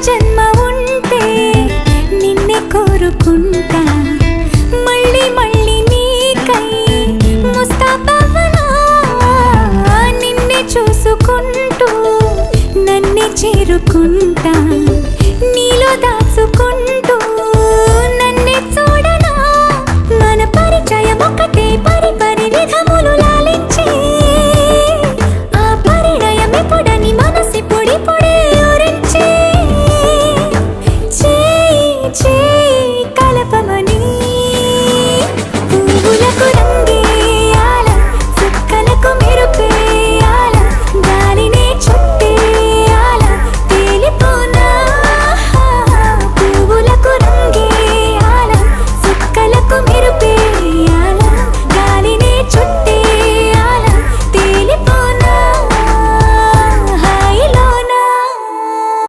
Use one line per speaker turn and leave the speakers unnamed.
జన్మ ఉంటే నిన్నే కోరుకుంటా మళ్ళీ మళ్ళీ నీకై ముస్తాబవ్వనా నిన్నే చూసుకుంటూ నన్నే చేరుకుంటా నీలో దాచుకుంటా